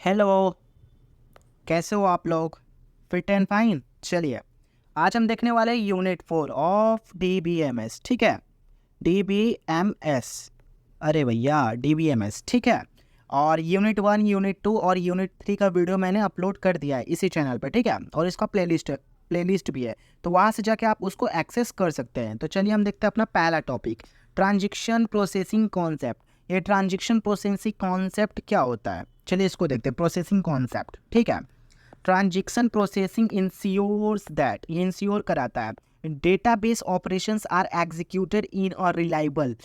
Hello. कैसे हो आप लोग? Fit and fine. चलिए, आज हम देखने वाले हैं यूनिट 4 ऑफ DBMS। ठीक है, DBMS। अरे भैया, DBMS। ठीक है, और यूनिट 1, यूनिट 2 और यूनिट 3 का वीडियो मैंने अपलोड कर दिया है इसी चैनल पर। ठीक है, और इसका प्लेलिस्ट भी है, तो वहाँ से जाके आप उसको एक्सेस कर सकते हैं। तो चलिए हम देखते हैं अपना पहला टॉपिक, ट्रांजिक्शन प्रोसेसिंग कॉन्सेप्ट। ये ट्रांजिक्शन प्रोसेसिंग कॉन्सेप्ट क्या होता है, चलिए इसको देखते हैं। प्रोसेसिंग कॉन्सेप्ट, ठीक है। ट्रांजिक्शन प्रोसेसिंग इंश्योर्स दैट, ये इंश्योर कराता है database operations are executed in a reliable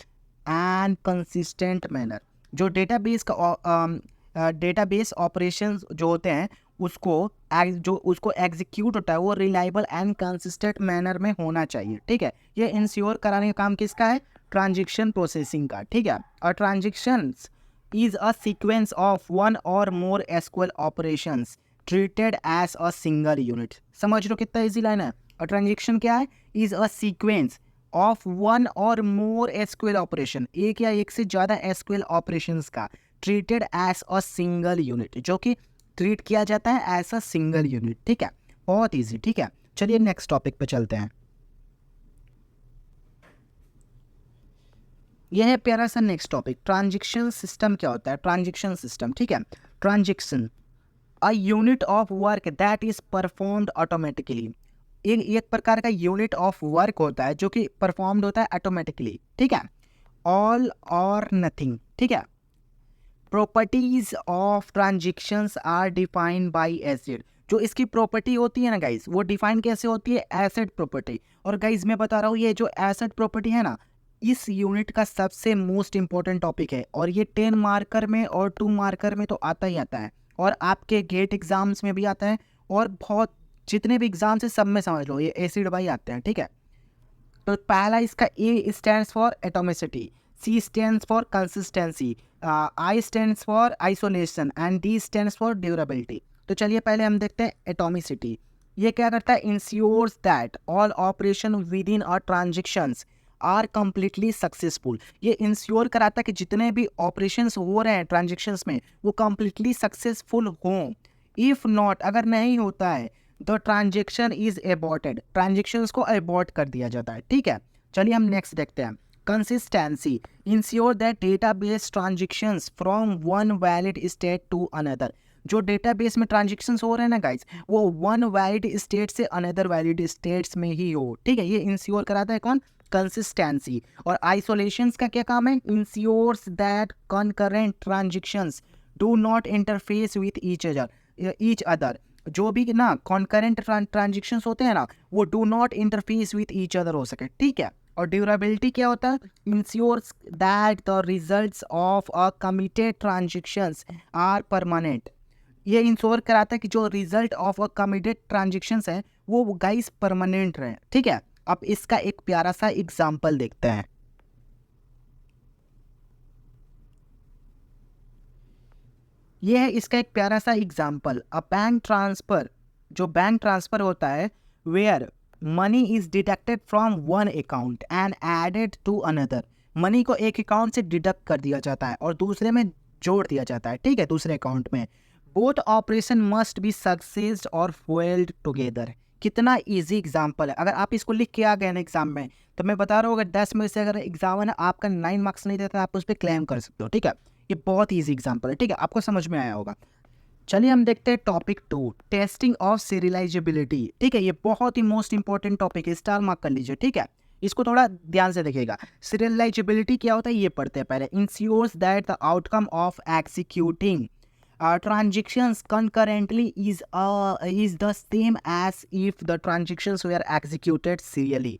and consistent manner. जो डेटाबेस ऑपरेशंस जो होते हैं जो उसको एग्जीक्यूट होता है वो रिलायबल एंड कंसिस्टेंट मैनर में होना चाहिए। ठीक है, ये इंश्योर कराने का काम किसका है? ट्रांजिक्शन प्रोसेसिंग का। ठीक है, और ट्रांजिक्शंस is a sequence of one or more SQL operations treated as a single unit। समझ लो कितना इजी लाइन है। और ट्रांजेक्शन क्या है? is a sequence of one or more SQL operation, एक या एक से ज़्यादा SQL operations का treated as a single unit, जो कि ट्रीट किया जाता है एज अ सिंगल यूनिट। ठीक है, बहुत इजी। ठीक है, चलिए नेक्स्ट टॉपिक पे चलते हैं। यह है प्यारा सा नेक्स्ट टॉपिक, ट्रांजेक्शन सिस्टम क्या होता है? ट्रांजेक्शन सिस्टम, ठीक है। Transaction a unit of work that is performed automatically. एक प्रकार का यूनिट ऑफ वर्क होता है जो कि परफॉर्म्ड होता है ऑटोमेटिकली। ठीक है, ऑल और नथिंग। ठीक है, properties of transactions are defined by ACID. जो इसकी प्रॉपर्टी होती है ना गाइज, वो डिफाइन कैसे होती है? Acid property. और गाइज मैं बता रहा हूँ, ये जो एसिड प्रॉपर्टी है ना, इस यूनिट का सबसे मोस्ट इंपॉर्टेंट टॉपिक है। और ये 10 मार्कर में और 2 मार्कर में तो आता ही आता है, और आपके गेट एग्जाम्स में भी आता है, और बहुत जितने भी एग्जाम्स है सब में समझ लो ये एसिड बाई आते हैं। ठीक है, तो पहला इसका A stands for atomicity, C stands for consistency, I stands for isolation and D stands for durability. तो चलिए पहले हम देखते हैं एटोमिसिटी। ये क्या करता है? Ensures that all operation with in a transactions are completely successful. ये इंश्योर कराता है कि जितने भी ऑपरेशंस हो रहे हैं ट्रांजेक्शंस में वो कंप्लीटली सक्सेसफुल हों। इफ नॉट, अगर नहीं होता है, the transaction is aborted, transactions को एबॉर्ट कर दिया जाता है। ठीक है, चलिए हम नेक्स्ट देखते हैं। Consistency ensure that database transactions from one valid state to another. जो डेटाबेस में ट्रांजेक्शंस हो रहे हैं ना गाइस, वो वन वैलिड स्टेट से अनदर वैलिड स्टेट्स में ही हो। ठीक है, ये इंश्योर कराता है कौन? कंसिस्टेंसी। और आइसोलेशंस का क्या काम है? Ensures that concurrent transactions do not interface with each other. जो भी ना कॉन्करेंट ट्रांजेक्शंस होते हैं ना, वो do not interface with each other हो सके। ठीक है, और ड्यूरेबिलिटी क्या होता है? Ensures that the results of a committed transactions are permanent. ये इंश्योर कराता है कि जो result of a committed transactions है वो गाइस परमानेंट रहे। ठीक है, अब इसका एक प्यारा सा एग्जांपल देखते हैं। ये है इसका एक प्यारा सा एग्जाम्पल, अ बैंक ट्रांसफर। जो बैंक ट्रांसफर होता है where money is deducted from one account and added to another. Money को एक अकाउंट से डिडक्ट कर दिया जाता है और दूसरे में जोड़ दिया जाता है। ठीक है, दूसरे अकाउंट में। बोथ ऑपरेशन मस्ट बी सक्सेस्ड और फेल्ड टुगेदर। कितना इजी एग्जाम्पल है। अगर आप इसको लिख के आ गए ना एग्जाम में, तो मैं बता रहा हूँ अगर 10 में से अगर एग्जाम है ना आपका 9 मार्क्स नहीं देता, आप उस पर क्लेम कर सकते हो। ठीक है, ये बहुत ईजी एग्जांपल है। ठीक है, आपको समझ में आया होगा। चलिए हम देखते हैं टॉपिक 2, टेस्टिंग ऑफ सीरियलाइजेबिलिटी। ठीक है, ये बहुत ही मोस्ट इंपॉर्टेंट टॉपिक है, स्टार मार्क कर लीजिए। ठीक है, इसको थोड़ा ध्यान से देखिएगा। सीरियलाइजेबिलिटी क्या होता है ये पढ़ते हैं पहले। Ensures that the outcome of executing transactions concurrently is the same as if the transactions were executed serially।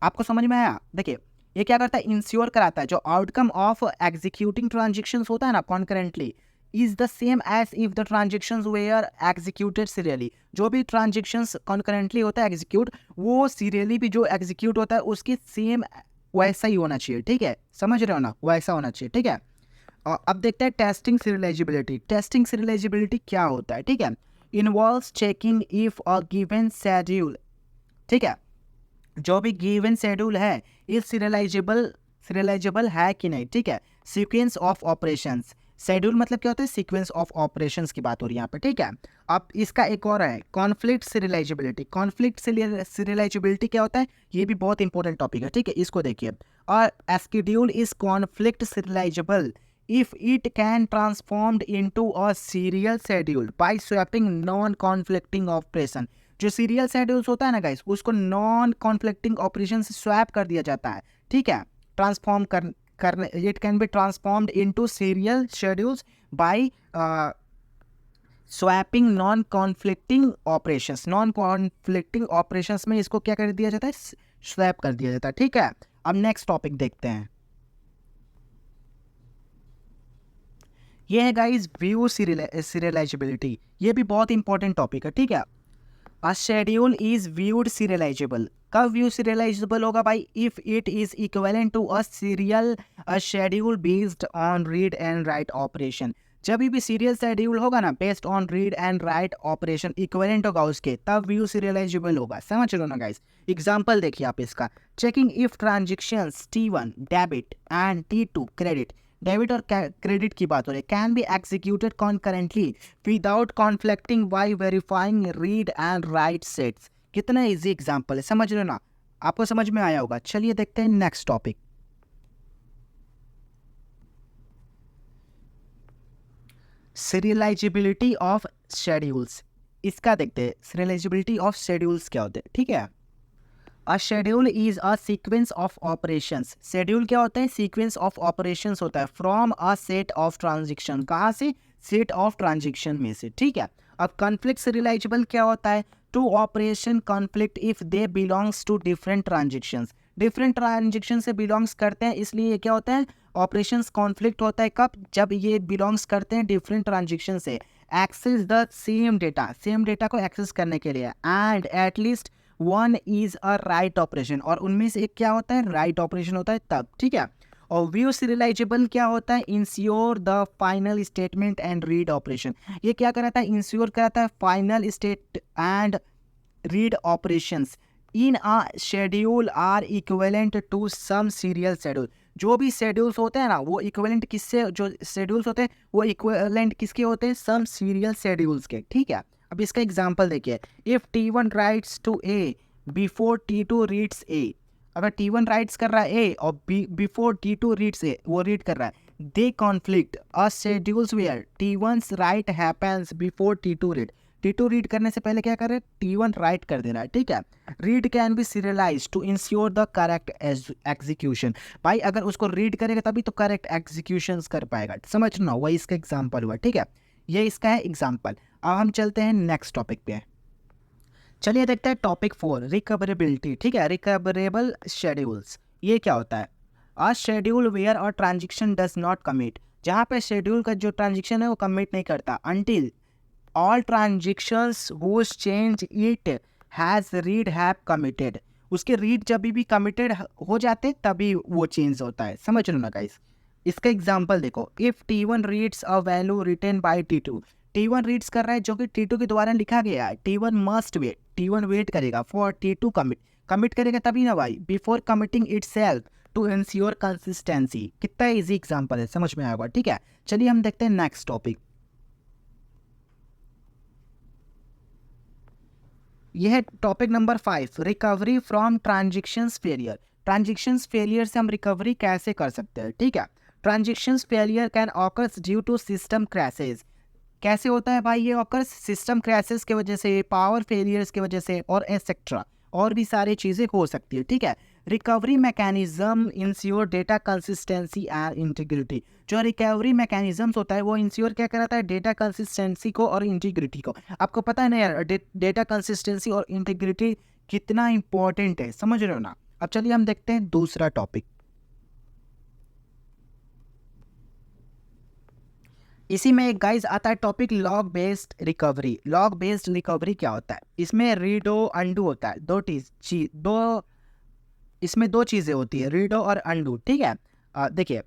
आपको समझ में आया? देखिए, ये क्या करता है? इंश्योर कराता है जो आउटकम ऑफ एग्जीक्यूटिंग ट्रांजेक्शंस होता है ना concurrently, is the same as if the transactions were executed serially. जो भी ट्रांजेक्शंस कॉन्करेंटली होता है एग्जीक्यूट, वो सीरियली भी जो एग्जीक्यूट होता है उसकी सेम वैसा ही होना चाहिए। ठीक है, समझ रहे हो ना? वैसा होना चाहिए। ठीक है, और अब देखते हैं टेस्टिंग सीरियलाइजेबिलिटी। टेस्टिंग सीरियलाइजेबिलिटी क्या होता है? ठीक है, involves checking if a given schedule. ठीक है, जो भी गिवन शेड्यूल है ये सीरियलाइजेबल है कि नहीं। ठीक है, सीक्वेंस ऑफ ऑपरेशंस शेड्यूल मतलब क्या होता है, सीक्वेंस ऑफ ऑपरेशंस की बात हो रही है यहाँ पे, ठीक है। अब इसका एक और है कॉन्फ्लिक्ट सीरियलाइजेबिलिटी। कॉन्फ्लिक्ट सीरियलाइजेबिलिटी क्या होता है, ये भी बहुत इंपॉर्टेंट टॉपिक है, ठीक है, इसको देखिए। और schedule is conflict serialisable if it can transformed into a serial schedule by swapping non-conflicting operation। जो सीरियल शेड्यूल्स होता है ना गाइस, उसको नॉन कॉन्फ्लिक्टिंग ऑपरेशन से स्वैप कर दिया जाता है, ठीक है, ट्रांसफॉर्म करने, it can be transformed into serial schedules by swapping non conflicting operations. Non conflicting operations में इसको क्या कर दिया जाता है, स्वैप कर दिया जाता है, ठीक है। अब नेक्स्ट टॉपिक देखते हैं, ये है गाइस व्यू सीरियलाइजेबिलिटी। ये भी बहुत इंपॉर्टेंट टॉपिक है, ठीक है। A schedule is viewed serializable. कब व्यू सीरियलाइजेबल होगा भाई, if it is equivalent to a schedule based on read and write operation. जब भी सीरियल शेड्यूल होगा ना based on read and write operation equivalent होगा उसके, तब व्यू सीरियलाइजेबल होगा। समझ लो ना गाइस, एग्जांपल देखिए आप इसका। Checking if transactions T1 debit and T2 credit, debit और क्रेडिट की बात हो रही है, can be executed concurrently without conflicting by verifying read and write sets. कितना इजी एग्जांपल है, समझ लो ना, आपको समझ में आया होगा। चलिए देखते हैं next topic, serialisability of schedules. इसका देखते हैं सीरियलाइजेबिलिटी ऑफ शेड्यूल्स क्या होते हैं, ठीक है। A schedule is a sequence of operations. Schedule क्या होता है, सीक्वेंस ऑफ ऑपरेशंस होता है from a set of transaction. कहाँ से, सेट ऑफ ट्रांजैक्शन में से, ठीक है। अब कॉन्फ्लिक्ट सीरियलाइजेबल क्या होता है, two operation conflict if they belongs to different transactions. Different transaction से बिलोंग्स करते हैं, इसलिए क्या होता है, ऑपरेशंस कॉन्फ्लिक्ट होता है। कब, जब ये बिलोंग्स करते हैं डिफरेंट ट्रांजैक्शन से। एक्सेस द सेम डेटा को एक्सेस करने के लिए, and at least one is a write operation, और उनमें से एक क्या होता है, राइट ऑपरेशन होता है तब, ठीक है। और व्यू सीरियलाइजेबल क्या होता है, ensure the final statement and read operation. ये क्या कराता है, इंश्योर कराता है final state and read operations in a schedule are equivalent to some serial schedule. जो भी शेड्यूल्स होते हैं ना, वो इक्विवेलेंट किससे, जो शेड्यूल्स होते हैं वो इक्विवेलेंट किसके होते हैं, सम सीरियल शेड्यूल्स के, ठीक है। अब इसका एग्जांपल देखिए, if T1 writes to A before T2 reads A। अगर T1 राइट्स कर रहा है A और बिफोर T2 रीड्स A, वो रीड कर रहा है, they conflict a schedules where T1's write happens before T2 read. T2 read करने से पहले क्या कर रहे हैं, T1 राइट कर देना है, ठीक है। Read can be serialize to ensure the correct execution. भाई अगर उसको रीड करेगा तभी तो करेक्ट एग्जीक्यूशन कर पाएगा, समझना, वही इसका एग्जाम्पल हुआ, ठीक है। ये इसका है एग्जाम्पल। अब हम चलते हैं नेक्स्ट टॉपिक पे, चलिए देखते हैं टॉपिक 4, रिकवरेबिलिटी, ठीक है। रिकवरेबल शेड्यूल्स, ये क्या होता है, अ शेड्यूल वेयर और ट्रांजेक्शन डज नॉट कमिट। जहाँ पे शेड्यूल का जो ट्रांजेक्शन है वो कमिट नहीं करता, until all transactions whose change it has read have committed. उसके रीड जब भी कमिटेड हो जाते तभी वो चेंज होता है, समझ लो ना गाइस। इसका एग्जांपल देखो, if T1 reads a value written by T2। T1 reads कर रहा है जो कि T2 के द्वारा लिखा गया है, T1 must wait, T1 wait करेगा फॉर T2 कमिट करेगा तभी ना भाई, before committing itself to ensure consistency. कितना इजी एग्जांपल है, समझ में आएगा, ठीक है। चलिए हम देखते हैं नेक्स्ट टॉपिक, यह है topic number 5, recovery from transactions failure. Transactions failure से हम रिकवरी कैसे कर सकते हैं, ठीक है। Transactions failure can occurs due to system crashes. कैसे होता है भाई ये ऑकर्स, सिस्टम क्रैशेस की वजह से, पावर फेलियर्स की वजह से, और एक्सेट्रा, और भी सारी चीज़ें हो सकती है, ठीक है। Recovery mechanism ensure data consistency and integrity. जो रिकवरी मैकेनिज्म्स होता है वो इंश्योर क्या कराता है, डेटा कंसिस्टेंसी को और इंटीग्रिटी को। आपको पता है ना यार, डेटा कंसिस्टेंसी और इंटीग्रिटी कितना इंपॉर्टेंट है, समझ रहे हो ना। अब चलिए हम देखते हैं दूसरा टॉपिक, इसी में एक गाइज आता है topic log based recovery. Log based recovery क्या होता है, इसमें रीडो अंडू होता है, इसमें दो चीज़ें होती है, रीडो और अंडू, ठीक है। देखिए,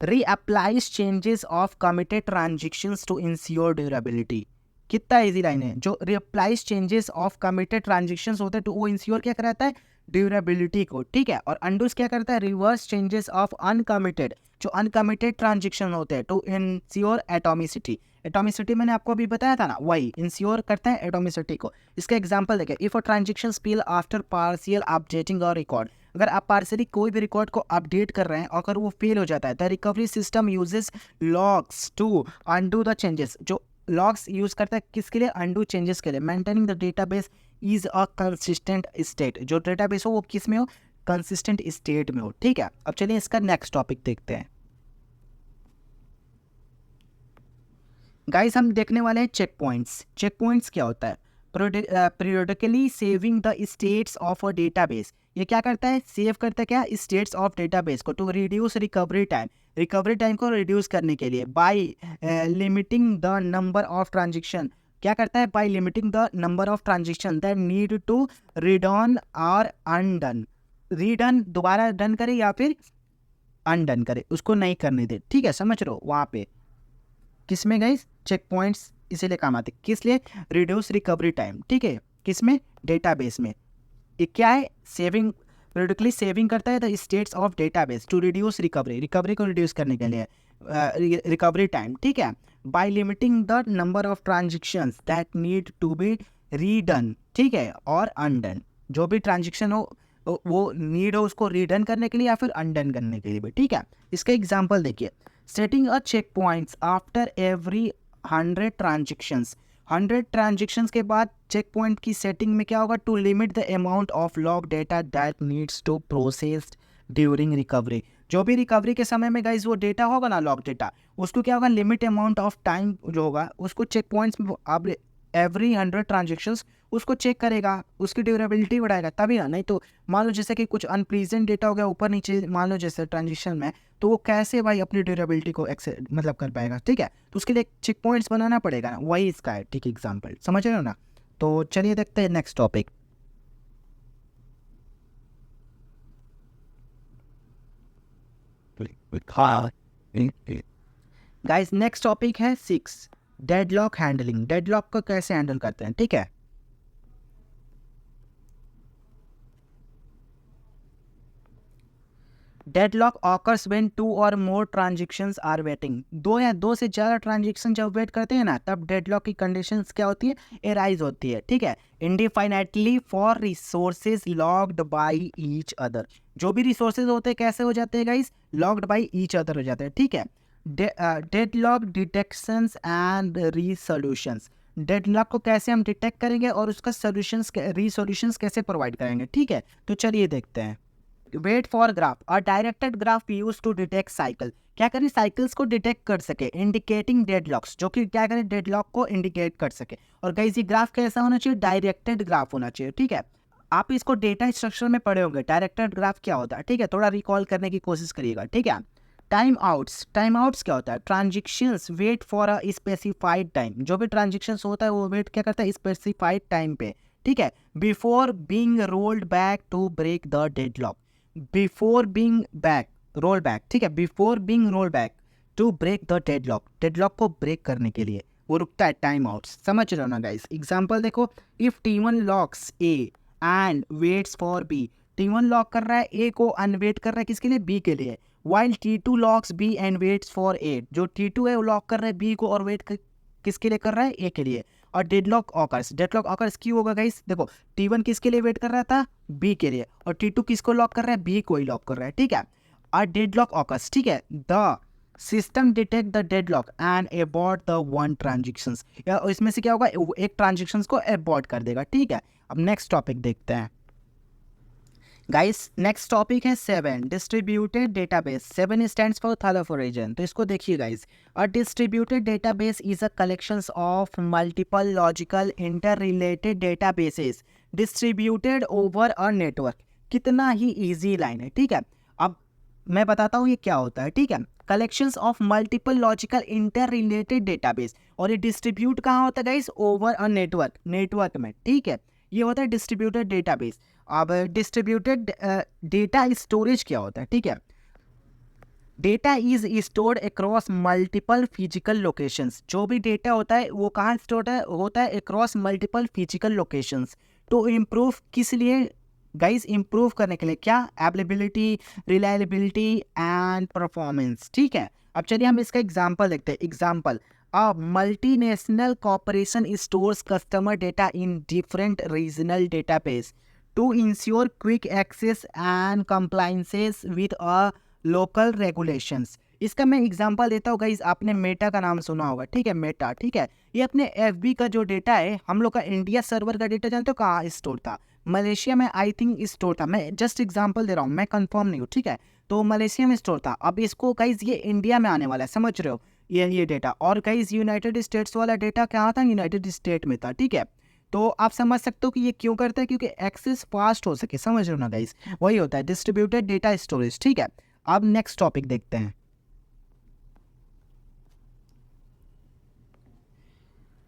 reapplies changes of committed transactions to ensure durability. कितना इजी लाइन है, जो reapplies changes of committed transactions होते हैं तो वो इंश्योर क्या कराता है, ड्यूरेबिलिटी को, ठीक है। और अनडूज क्या करता है, रिवर्स चेंजेस ऑफ अनकमिटेड, जो अनकमिटेड ट्रांजेक्शन होते हैं टू इंश्योर एटॉमिसिटी। एटॉमिसिटी मैंने आपको अभी बताया था ना, वही इंश्योर करता है एटॉमिसिटी को। इसका एग्जांपल देखिए, if a transaction fail after partial updating और रिकॉर्ड, अगर आप पार्शियली कोई भी रिकॉर्ड को अपडेट कर रहे हैं और अगर वो फेल हो जाता है, the recovery system uses logs to undo the changes, जो लॉग्स यूज करता है किसके लिए, अनडू चेंजेस के लिए। Maintaining the database is a consistent state, जो डेटाबेस हो वो किस में हो, कंसिस्टेंट स्टेट में हो, ठीक है। अब चलिए इसका नेक्स्ट टॉपिक देखते हैं गाइस। हम देखने वाले हैं चेक पॉइंट्स। चेक पॉइंट्स क्या होता है, periodically saving the states of a database. ये क्या करता है, सेव करता है क्या, स्टेट्स ऑफ डेटाबेस को, to reduce recovery time, recovery time को रिड्यूस करने के लिए। By limiting the number of transaction, क्या करता है, by limiting the number of transaction that need to redone और अनडन, रीडन दोबारा डन करे या फिर अनडन करे, उसको नहीं करने दे, ठीक है। समझ रहे हो, वहाँ पे किस में गाइस, चेक पॉइंट्स इसीलिए काम आते हैं, किस लिए, रिड्यूस रिकवरी टाइम, ठीक है। किस में, डेटाबेस में। ये क्या है, सेविंग, पीरियडिकली सेविंग करता है the states of database to reduce recovery, recovery को रिड्यूस करने के लिए, रिकवरी टाइम, ठीक है। By limiting the number of transactions that need to be redone, ठीक है, और अनडन, जो भी ट्रांजेक्शन हो वो नीड हो उसको रीडन करने के लिए या फिर अनडन करने के लिए भी, ठीक है। इसका एग्जांपल देखिए, setting a check points after every 100 transactions, 100 transactions के बाद चेक पॉइंट की सेटिंग में क्या होगा, to limit the amount of log data that needs to processed during recovery. जो भी रिकवरी के समय में गाइज वो डेटा होगा ना, लॉग डेटा, उसको क्या होगा, लिमिट अमाउंट ऑफ टाइम जो होगा उसको चेक पॉइंट्स में आप एवरी 100 ट्रांजेक्शंस उसको चेक करेगा, उसकी ड्यूरेबिलिटी बढ़ाएगा तभी ना। नहीं तो मान लो जैसे कि कुछ अनप्लीजेंट डेटा हो गया ऊपर नीचे, मान लो जैसे ट्रांजेक्शन में, तो वो कैसे भाई अपनी ड्यूरेबिलिटी को मतलब कर पाएगा, ठीक है। तो उसके लिए चेक पॉइंट्स बनाना पड़ेगा ना, वही इसका है, ठीक एग्जाम्पल, समझ रहे हो ना। तो चलिए देखते हैं next topic. Guys next topic है 6, डेडलॉक हैंडलिंग। डेडलॉक को कैसे हैंडल करते हैं, ठीक है। डेडलॉक ऑकर्स व्हेन 2 और मोर ट्रांजेक्शंस आर वेटिंग, दो या दो से ज़्यादा ट्रांजेक्शन जब वेट करते हैं ना, तब डेडलॉक की कंडीशंस क्या होती है, एराइज होती है, ठीक है। Indefinitely for resources locked by each other, जो भी रिसोर्सेज होते हैं कैसे हो जाते हैं guys, locked by each other हो जाते हैं, ठीक है। Deadlock detections and resolutions, deadlock को कैसे हम डिटेक्ट करेंगे और उसका सोल्यूशंस रीसोल्यूशंस कैसे प्रोवाइड करेंगे, ठीक है। तो चलिए देखते हैं। वेट फॉर ग्राफ, और directed graph use to detect cycle, क्या करें, साइकिल्स को डिटेक्ट कर सके, इंडिकेटिंग डेडलॉक्स, जो कि क्या करें, डेडलॉक को इंडिकेट कर सके। और गाइस ये ग्राफ कैसा होना चाहिए, डायरेक्टेड ग्राफ होना चाहिए, ठीक है। आप इसको डेटा स्ट्रक्चर में पढ़े होंगे, डायरेक्टेड ग्राफ क्या होता है, ठीक है, थोड़ा रिकॉल करने की कोशिश करिएगा, ठीक है। टाइम आउट्स, टाइम आउट्स क्या होता है, transactions wait for a specified time, जो भी ट्रांजेक्शंस होता है वो वेट क्या करता है, स्पेसिफाइड टाइम पे, ठीक है। Before being rolled back to break the deadlock, before being back roll back, ठीक है, before being roll back to break the deadlock, deadlock को ब्रेक करने के लिए वो रुकता है, टाइम आउट्स, समझ रहे हो ना गाइस। एग्जांपल देखो, if T1 locks A and waits for B, T1 lock कर रहा है ए को, अनवेट कर रहा है किसके लिए, बी के लिए। While T2 locks B and waits for A, जो T2 है वो लॉक कर रहा है बी को और वेट किसके लिए कर रहा है, ए के लिए। और डेडलॉक ऑकर्स, डेडलॉक ऑकर्स क्यों होगा गाइस, देखो T1 किसके लिए वेट कर रहा था, बी के लिए, और T2 किसको लॉक कर रहा है, बी को ही लॉक कर रहा है, ठीक है। और डेडलॉक ऑकर्स, ठीक है, the system detect the deadlock and abort the one transactions, या इसमें से क्या होगा, एक ट्रांजेक्शंस को अबॉर्ट कर देगा, ठीक है। अब नेक्स्ट टॉपिक देखते हैं गाइस। नेक्स्ट टॉपिक है 7, डिस्ट्रीब्यूटेड डेटाबेस। 7 स्टैंड्स फॉर थैलाफोरेजन, तो इसको देखिए guys. A distributed database is a collections of multiple logical inter related databases distributed over a network. कितना ही इजी लाइन है, ठीक है। अब मैं बताता हूँ ये क्या होता है, ठीक है। Collections of multiple logical inter related database, और ये डिस्ट्रीब्यूट कहाँ होता है guys, over a network, network में, ठीक है। ये होता है डिस्ट्रीब्यूटेड डेटाबेस। अब डिस्ट्रीब्यूटेड डेटा स्टोरेज क्या होता है, ठीक है। Data is stored across multiple physical locations, जो भी डेटा होता है वो कहाँ स्टोर्ड होता है across multiple physical locations. To improve किस लिए, गाइस इम्प्रूव करने के लिए क्या, अवेलेबिलिटी, रिलायबिलिटी एंड परफॉर्मेंस। ठीक है, अब चलिए हम इसका एग्जांपल देखते हैं। Example, a multinational corporation stores customer data in different regional database to ensure quick access and compliances with a local regulations. इसका मैं एग्जांपल देता हूँ गाइस, आपने मेटा का नाम सुना होगा। ठीक है, मेटा, ठीक है, ये अपने एफबी का जो डेटा है, हम लोग का इंडिया सर्वर का डेटा जानते हो कहाँ स्टोर था? मलेशिया में आई थिंक स्टोर था। मैं जस्ट एग्जांपल दे रहा हूँ, मैं कंफर्म नहीं हूँ। ठीक है, तो मलेशिया में स्टोर था। अब इसको गाइस ये इंडिया में आने वाला है, समझ रहे हो? ये डेटा, और गाइस यूनाइटेड स्टेट्स वाला डेटा कहाँ था? यूनाइटेड स्टेट में था। ठीक है, तो आप समझ सकते हो कि ये क्यों करता है, क्योंकि एक्सेस फास्ट हो सके। समझ रहे हो ना गाइस? वही होता है डिस्ट्रीब्यूटेड डेटा स्टोरेज। ठीक है, अब नेक्स्ट टॉपिक देखते हैं।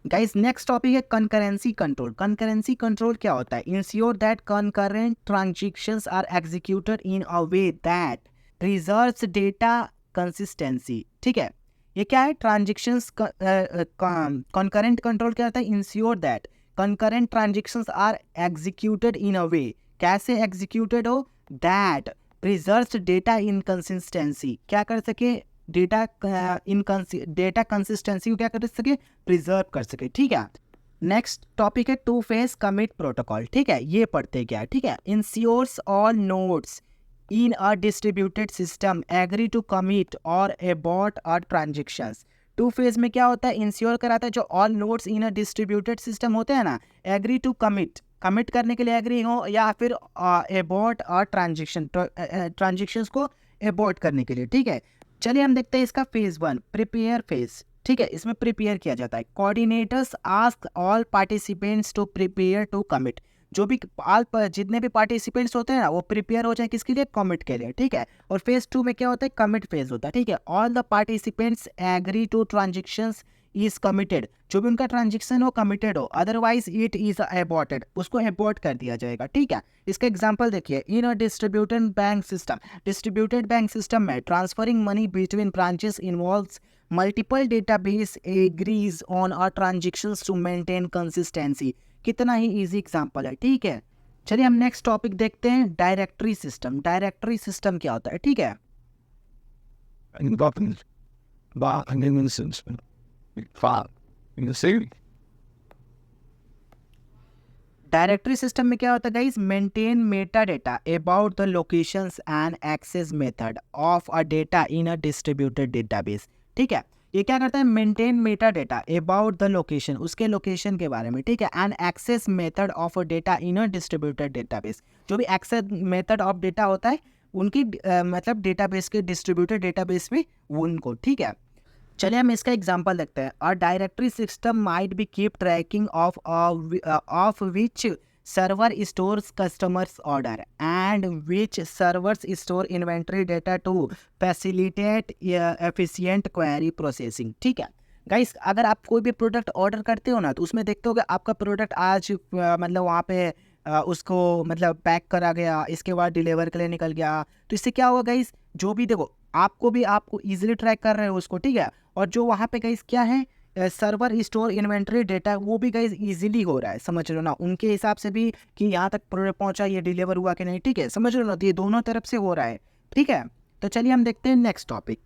गाइस नेक्स्ट टॉपिक है कंकरेंसी कंट्रोल। कंकरेंसी कंट्रोल क्या होता है? Ensure that concurrent transactions are executed in a way that preserves data consistency. ठीक है, ये क्या है? ट्रांजैक्शंस कंकरेंट कंट्रोल क्या होता है? Ensure that concurrent transactions are executed in a way, कैसे एग्जीक्यूटेड हो? दैट प्रिजर्व्स डेटा इनकंसिस्टेंसी, क्या कर सके? डेटा डेटा कंसिस्टेंसी को क्या कर सके? प्रिजर्व कर सके। ठीक है, नेक्स्ट टॉपिक है टू फेज कमिट प्रोटोकॉल। ठीक है, ये पढ़ते क्या है? ठीक है, ensures all nodes in a distributed system agree to commit और abort a transactions. Two phase में क्या होता है? इंश्योर कराता है जो all nodes in a distributed system होते हैं ना, एग्री टू कमिट, कमिट करने के लिए एग्री हो, या फिर अबॉर्ट अ ट्रांजेक्शन, ट्रांजेक्शंस को अबॉर्ट करने के लिए। ठीक है, चलिए हम देखते हैं इसका फेज 1, प्रिपेयर फेज। ठीक है, इसमें प्रिपेयर किया जाता है। Coordinators ask all participants to prepare to commit, जो भी जितने भी पार्टिसिपेंट्स होते हैं ना, वो प्रिपेयर हो जाए किसके लिए? कमिट के लिए। ठीक है, और फेज 2 में क्या होता है? कमिट फेज होता है। ठीक है, all the participants agree to transactions is committed, जो भी उनका ट्रांजेक्शन हो कमिटेड हो, अदरवाइज इट इज अबॉर्टेड, उसको अबॉर्ट कर दिया जाएगा। ठीक है, इसका एग्जांपल देखिए, in a distributed bank system, distributed bank system में transferring money between branches involves multiple database agrees on a transactions to maintain consistency. कितना ही इजी एग्जांपल है। ठीक है, चलिए हम नेक्स्ट टॉपिक देखते हैं, डायरेक्टरी सिस्टम। डायरेक्टरी सिस्टम क्या होता है? ठीक है, डायरेक्टरी सिस्टम में क्या होता है guys? Maintain meta data about the locations and access method of a data in a distributed database. ठीक है, ये क्या करता है? Maintain meta data about the location, उसके लोकेशन के बारे में। ठीक है, and access method of a data in a distributed database, जो भी एक्सेस मेथड ऑफ डेटा होता है उनकी मतलब डेटाबेस के डिस्ट्रीब्यूटेड डेटाबेस में उनको। ठीक है, चलिए हम इसका एग्जांपल देखते हैं। A directory system might be keep tracking of which server stores customers order and which servers store inventory data to facilitate efficient query processing. ठीक है गाइस, अगर आप कोई भी प्रोडक्ट ऑर्डर करते हो ना, तो उसमें देखते हो कि आपका प्रोडक्ट आज मतलब वहाँ पे उसको मतलब पैक करा गया, इसके बाद डिलीवर के लिए निकल गया। तो इससे क्या होगा गाइस? जो भी देखो, आपको इजीली ट्रैक कर रहे हो उसको। ठीक है, और जो वहाँ पे गाइस क्या है, सर्वर स्टोर इन्वेंट्री डेटा, वो भी गाइस इजीली हो रहा है। समझ रहे हो ना? उनके हिसाब से भी कि यहाँ तक प्रोडक्ट पहुँचा, ये डिलीवर हुआ कि नहीं। ठीक है, समझ रहे हो ना? तो ये दोनों तरफ से हो रहा है। ठीक है, तो चलिए हम देखते हैं next topic.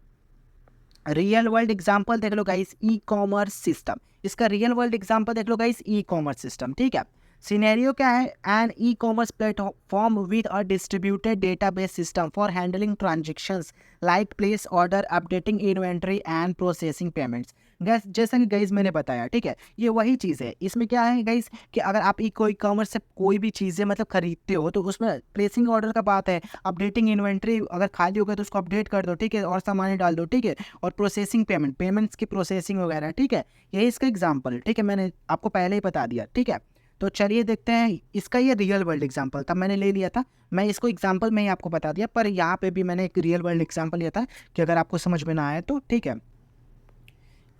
Real world example देख लो गाइस, ई कॉमर्स सिस्टम। इसका रियल वर्ल्ड एग्जांपल देख लो गाइस, ई कॉमर्स सिस्टम। ठीक है, सिनेरियो क्या है? An e commerce platform with a distributed database system for handling transactions like place order, updating inventory and processing payments. Guys जैसा कि guys मैंने बताया, ठीक है, ये वही चीज़ है। इसमें क्या है गाइस कि अगर आप ई कोई कॉमर्स से कोई भी चीज़ें मतलब खरीदते हो, तो उसमें प्लेसिंग ऑर्डर का बात है, अपडेटिंग इन्वेंट्री, अगर खाली हो गया तो उसको अपडेट कर दो। ठीक है, और सामान डाल दो। ठीक है, और प्रोसेसिंग पेमेंट्स की प्रोसेसिंग वगैरह। ठीक है, यही इसका एग्जाम्पल है। ठीक है, मैंने आपको पहले ही बता दिया। ठीक है, तो चलिए देखते हैं इसका। ये रियल वर्ल्ड एग्जांपल था, मैंने ले लिया था, मैं इसको एग्जांपल में ही आपको बता दिया, पर यहाँ पे भी मैंने एक रियल वर्ल्ड एग्जांपल लिया था कि अगर आपको समझ में ना आए तो। ठीक है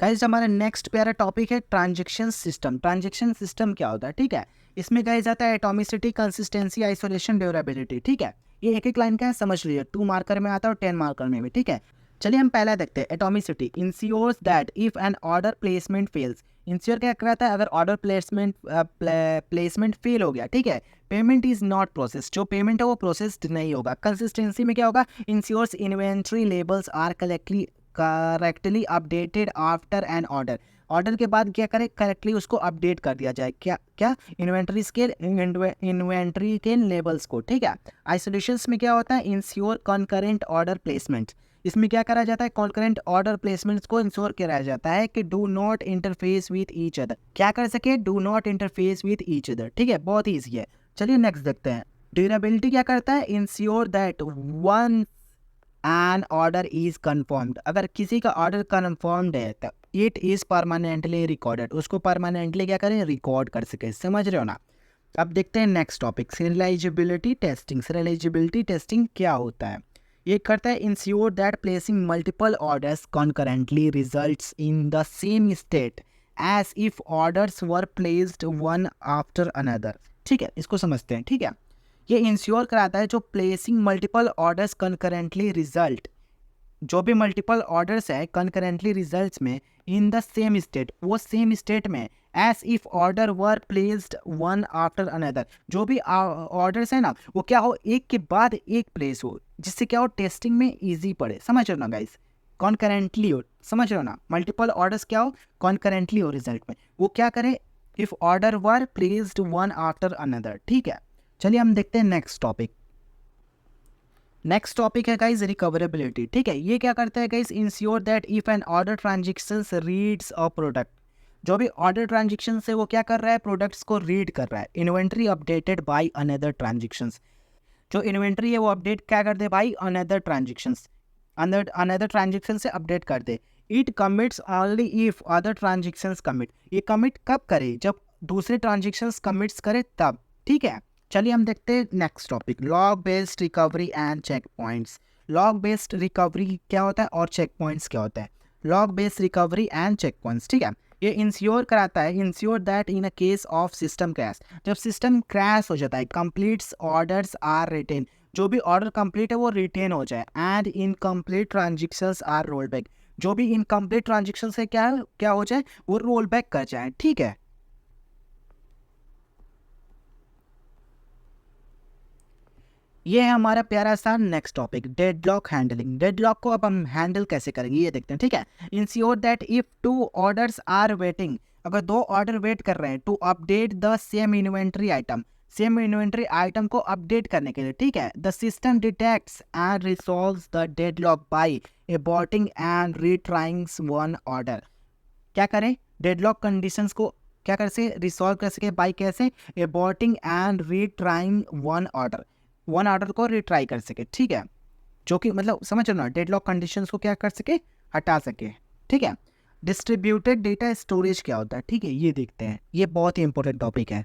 गाइस, हमारा नेक्स्ट प्यारा टॉपिक है ट्रांजेक्शन सिस्टम। ट्रांजेक्शन सिस्टम क्या होता है? ठीक है, इसमें गाइस आता है एटॉमिसिटी, कंसिस्टेंसी, आइसोलेशन, ड्यूरेबिलिटी। ठीक है, ये एक एक लाइन का है, समझ लीजिए। 2 मार्कर में आता है और 10 मार्कर में भी। ठीक है, चलिए हम पहला देखते हैं। Atomicity ensures that if an order placement fails ensure क्या कराता है, अगर ऑर्डर प्लेसमेंट फेल हो गया, ठीक है, पेमेंट इज नॉट प्रोसेस, जो पेमेंट है वो प्रोसेस्ड नहीं होगा। कंसिस्टेंसी में क्या होगा, ensures inventory levels are correctly updated after an order, order के बाद क्या करें, करेक्टली उसको अपडेट कर दिया जाए, क्या क्या इन्वेंट्री के लेबल्स को, ठीक है। आइसोलेशंस में क्या होता है, इंश्योर कॉन्करेंट ऑर्डर प्लेसमेंट, इसमें क्या करा जाता है, कॉन्करेंट ऑर्डर प्लेसमेंट्स को इंश्योर कराया जाता है कि do not interface with each other, क्या कर सके, do not interface with each other, ठीक है, बहुत ईजी है। चलिए नेक्स्ट देखते हैं। ड्यूरेबिलिटी क्या करता है, ensure that one an order is confirmed, अगर किसी का ऑर्डर कन्फर्म्ड है तो इट इज परमानेंटली रिकॉर्डेड, उसको परमानेंटली क्या करें, रिकॉर्ड कर सके, समझ रहे हो ना। अब देखते हैं next topic, serializability testing. Serializability testing क्या होता है, ये करता है ensure that placing multiple orders concurrently results in the same state as if orders were placed one after another, ठीक है, इसको समझते हैं, ठीक है। ये इंश्योर कराता है जो placing multiple orders concurrently result, जो भी मल्टीपल ऑर्डर्स है कंकरेंटली रिजल्ट्स में इन द सेम स्टेट, वो सेम स्टेट में as if order were placed one after another, जो भी ऑर्डर्स है ना वो क्या हो, एक के बाद एक प्लेस हो, जिससे क्या हो, टेस्टिंग में इजी पड़े, समझ रहे हो ना गाइस, कॉन्करेंटली हो, समझ रहे हो ना, मल्टीपल ऑर्डर्स क्या हो, कॉन्करेंटली हो रिजल्ट में, वो क्या करे, if order were placed one after another, ठीक है। चलिए हम देखते हैं नेक्स्ट टॉपिक। नेक्स्ट टॉपिक है गाइज रिकवरेबिलिटी, ठीक है, ये क्या करता है guys, ensure that if an order transaction reads a product, जो भी ऑर्डर ट्रांजेक्शन से वो क्या कर रहा है, प्रोडक्ट्स को रीड कर रहा है, inventory updated by another transactions, जो इन्वेंट्री है वो अपडेट क्या कर दे, by another transactions, another transaction से अपडेट कर दे। It commits only if other transactions commit, ये कमिट कब करे, जब दूसरे ट्रांजेक्शंस कमिट्स करे तब, ठीक है। चलिए हम देखते हैं next topic, log based recovery and check points. Log based recovery क्या होता है और चेक पॉइंट्स क्या होता है, log based recovery and check points, ठीक है। ये इंश्योर कराता है, ensure that in a case of system crash, जब सिस्टम क्रैश हो जाता है, कंप्लीट्स ऑर्डर्स आर रिटेन, जो भी ऑर्डर कंप्लीट है वो रिटेन हो जाए, and incomplete transactions are roll back, जो भी इनकम्प्लीट ट्रांजेक्शन से क्या हो जाए, वो रोल बैक कर जाए, ठीक है। ये है हमारा प्यारा सा next topic, deadlock handling. Deadlock को अब हम हैंडल कैसे करेंगे ये देखते हैं, ठीक है। Ensure that if two orders are waiting, अगर दो ऑर्डर वेट कर रहे हैं, to update the same inventory item, same inventory item को अपडेट करने के लिए, ठीक है, the system detects and resolves the deadlock by aborting and retrying one order, क्या करें, डेडलॉक कंडीशंस को क्या कर सके, रिसॉल्व कर सके, बाय कैसे, aborting and retrying one order, one order को रिट्राई कर सके, ठीक है, जो कि मतलब समझ लो ना, डेडलॉक कंडीशंस को क्या कर सके, हटा सके, ठीक है। डिस्ट्रीब्यूटेड डेटा स्टोरेज क्या होता है, ठीक है, ये देखते हैं, ये बहुत ही इंपॉर्टेंट टॉपिक है।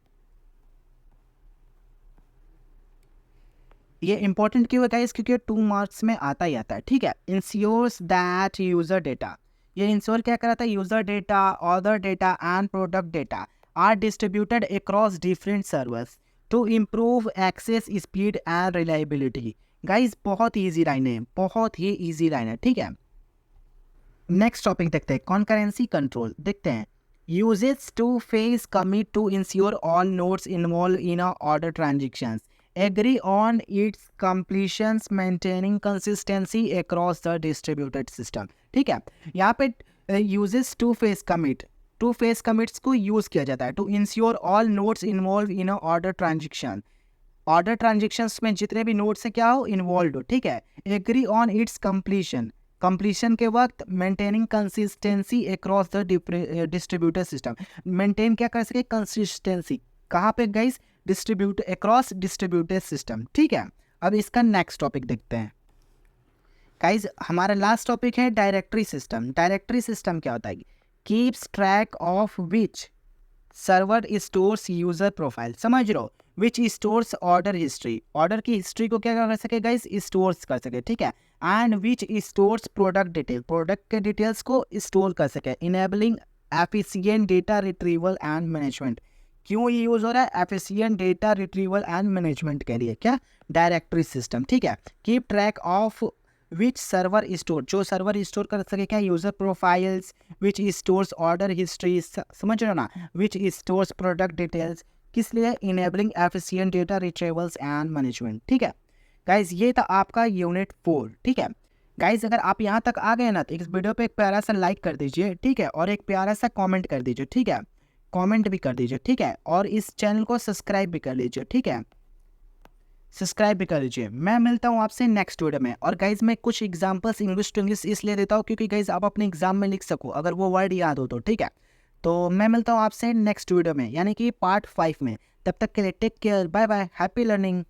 ये इंपॉर्टेंट क्यों है गाइस, क्योंकि 2 मार्क्स में आता ही आता है, ठीक है। इंश्योर्स दैट यूजर डेटा, ये इंश्योर क्या कराता है, user data, order data and product data are distributed across different servers to improve access speed and reliability. Guys बहुत ईजी लाइन है, बहुत ही ईजी लाइन है, ठीक है। नेक्स्ट टॉपिक देखते हैं, कॉन्करेंसी कंट्रोल देखते हैं। Uses two phase commit to ensure all nodes involve in a order transactions agree on its completions maintaining consistency across the distributed system, ठीक है। यहाँ पे uses two phase commit, two phase commits को use किया जाता है to ensure all nodes involve in a order transaction, order transactions में जितने भी नोड्स है क्या हो, इन्वॉल्व हो, ठीक है। Agree on its completion, completion के वक्त maintaining consistency across the distributor system, maintain क्या कर सके, कंसिस्टेंसी, कहाँ पे guys, distribute across distributed system, ठीक है। अब इसका नेक्स्ट टॉपिक देखते हैं गाइस, हमारा लास्ट टॉपिक है डायरेक्टरी सिस्टम। डायरेक्टरी सिस्टम क्या होता है, keeps track of which server stores user profile, समझ लो, which stores order history, order की हिस्ट्री को क्या कर सके गाइस, स्टोर्स कर सके, ठीक है। And which stores product detail, product के डिटेल्स को स्टोर कर सके, enabling efficient data retrieval and management. क्यों ये यूज हो रहा है, efficient data retrieval and management के लिए, क्या, डायरेक्टरी सिस्टम, ठीक है। Keep track of which server store, जो सर्वर स्टोर कर सके क्या, यूजर प्रोफाइल्स, विच स्टोर्स ऑर्डर हिस्ट्री, समझ रहे हो ना, विच स्टोर्स प्रोडक्ट डिटेल्स, किस लिए, enabling efficient data retrievals and management. ठीक है गाइज, ये था आपका यूनिट 4। ठीक है गाइज, अगर आप यहाँ तक आ गए ना तो इस वीडियो पे एक प्यारा सा लाइक कर दीजिए, ठीक है, और एक प्यारा सा कमेंट कर दीजिए, ठीक है, कमेंट भी कर दीजिए, ठीक है, और इस चैनल को सब्सक्राइब भी कर लीजिए, ठीक है, सब्सक्राइब भी कर लीजिए। मैं मिलता हूँ आपसे नेक्स्ट वीडियो में। और गाइज मैं कुछ एग्जांपल्स इंग्लिश टू इंग्लिश इसलिए देता हूँ क्योंकि गाइज आप अपने एग्जाम में लिख सको अगर वो वर्ड याद हो तो, ठीक है। तो मैं मिलता हूँ आपसे नेक्स्ट वीडियो में, यानी कि पार्ट 5 में। तब तक के लिए take care, bye bye, happy learning.